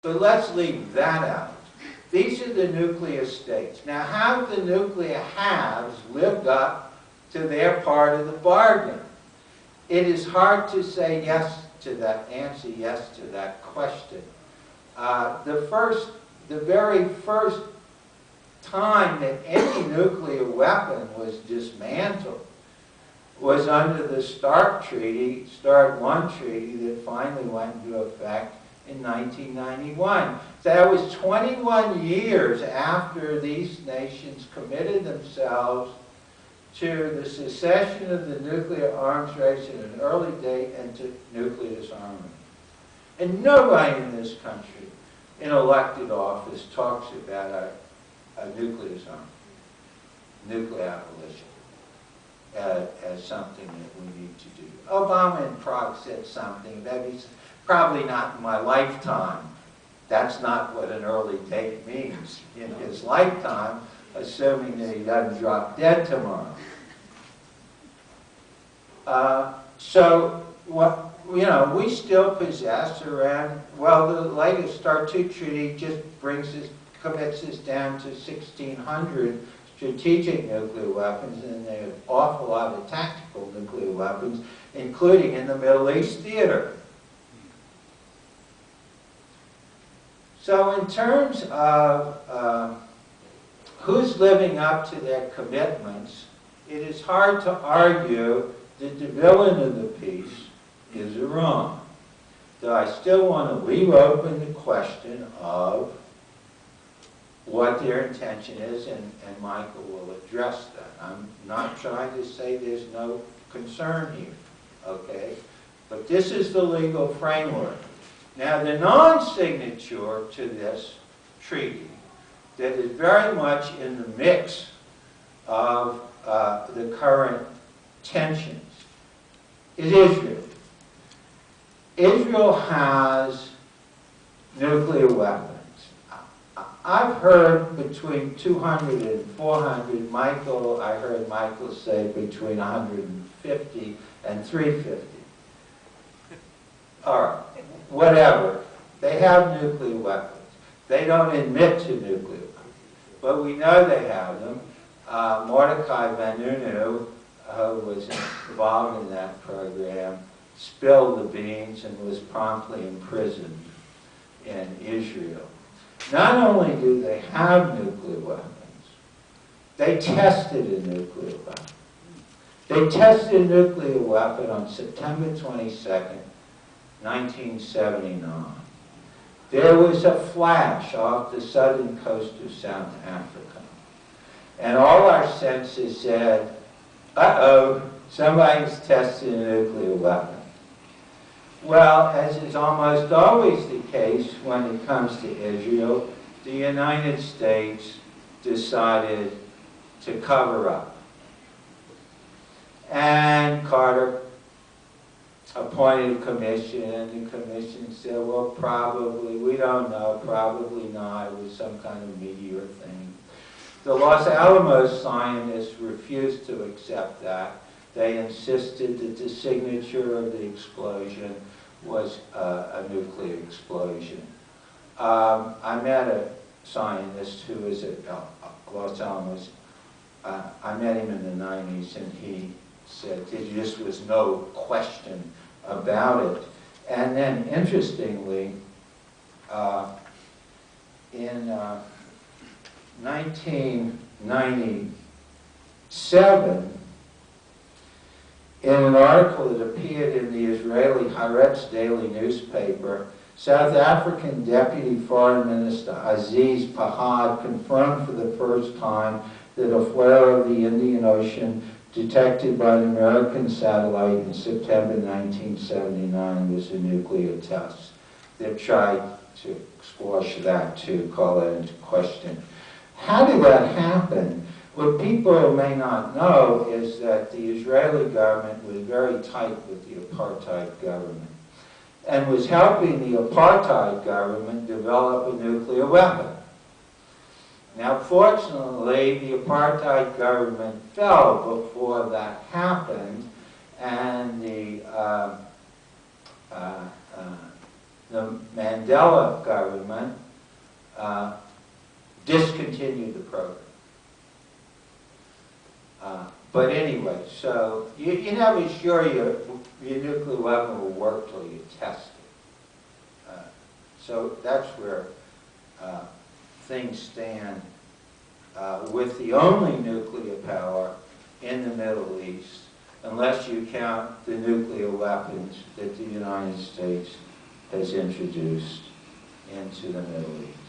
But let's leave that out. These are the nuclear states. Now, have the nuclear halves lived up to their part of the bargain? It is hard to say yes to that, answer yes to that question. The very first time that any nuclear weapon was dismantled was under the START Treaty, START 1 Treaty, that finally went into effect in 1991. So that was 21 years after these nations committed themselves to the cessation of the nuclear arms race at an early date and to nuclear disarmament. And nobody in this country in elected office talks about a nuclear disarmament, nuclear abolition, as something that we need to do. Obama in Prague said something that he's probably not in my lifetime. That's not what an early date means in his lifetime, assuming that he doesn't drop dead tomorrow. So what, we still possess around, well, the latest START 2 treaty just commits us down to 1,600 strategic nuclear weapons, and there are an awful lot of tactical nuclear weapons, including in the Middle East theater. So in terms of who's living up to their commitments, it is hard to argue that the villain of the piece is Iran. Though I still want to leave open the question of what their intention is, and Michael will address that. I'm not trying to say there's no concern here, okay? But this is the legal framework. Now, the non-signature to this treaty that is very much in the mix of the current tensions is Israel. Israel has nuclear weapons. I've heard between 200 and 400. I heard Michael say between 150 and 350. All right, whatever. They have nuclear weapons. They don't admit to nuclear weapons, but we know they have them. Mordecai Ben-Nunu, who was involved in that program, spilled the beans and was promptly imprisoned in Israel. Not only do they have nuclear weapons, they tested a nuclear weapon. They tested a nuclear weapon on September 22nd, 1979. There was a flash off the southern coast of South Africa. And all our senses said, uh-oh, somebody's tested a nuclear weapon. Well, as is almost always the case when it comes to Israel, the United States decided to cover up. And Carter appointed a commission, and the commission said, well, probably, we don't know, probably not, it was some kind of meteor thing. The Los Alamos scientists refused to accept that. They insisted that the signature of the explosion was a nuclear explosion. I met a scientist who was at Los Alamos. I met him in the 90s, and he said there just was no question about it. And then, interestingly, in 1997, in an article that appeared in the Israeli Haaretz daily newspaper, South African Deputy Foreign Minister Aziz Pahad confirmed for the first time that a flare of the Indian Ocean detected by an American satellite in September 1979 was a nuclear test. They tried to squash that, to call that into question. How did that happen? What people may not know is that the Israeli government was very tight with the apartheid government and was helping the apartheid government develop a nuclear weapon. Now, fortunately, the apartheid government fell before that happened, and the the Mandela government discontinued the program. But anyway, so you're never sure your nuclear weapon will work till you test it. So that's where things stand with the only nuclear power in the Middle East, unless you count the nuclear weapons that the United States has introduced into the Middle East.